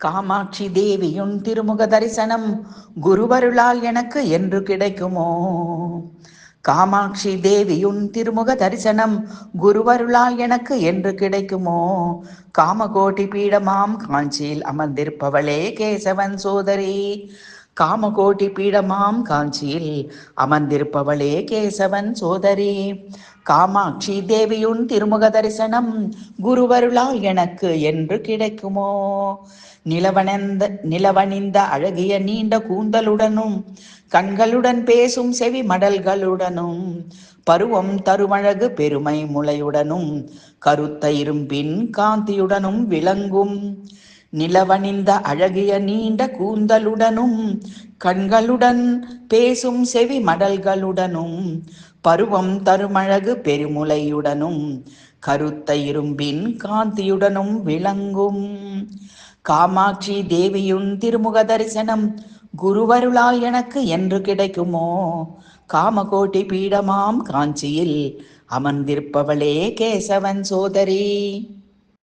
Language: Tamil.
காமாட்சி தேவியுன் திருமுக தரிசனம் குருவருளால் எனக்கு என்று கிடைக்குமோ? காமாட்சி தேவியுன் திருமுக தரிசனம் குருவருளால் எனக்கு என்று கிடைக்குமோ? காமகோட்டி பீடமாம் காஞ்சியில் அமர்ந்திருப்பவளே கேசவன் சோதரி. காமகோட்டி பீடமாம் காஞ்சியில் அமர்ந்திருப்பவளே கேசவன் சோதரி. காமாட்சி தேவியுன் திருமுக தரிசனம் குருவருளால் எனக்கு என்று கிடைக்குமோ? நிலவணிந்த அழகிய நீண்ட கூந்தலுடனும் கண்களுடன் பேசும் செவி மடல்களுடனும் பருவம் தருமழகு பெருமை முளையுடனும் கருத்த இரும்பின் காந்தியுடனும் விளங்கும். நிலவணிந்த அழகிய நீண்ட கூந்தலுடனும் கண்களுடன் பேசும் செவி மடல்களுடனும் பருவம் தருமழகு பெருமுலையுடனும் கருத்த இரும்பின் காந்தியுடனும் விளங்கும். காமாட்சி தேவியுன் திருமுக தரிசனம் குருவருளால் எனக்கு என்று கிடைக்குமோ? காமகோட்டி பீடமாம் காஞ்சியில் அமர்ந்திருப்பவளே கேசவன் சோதரி.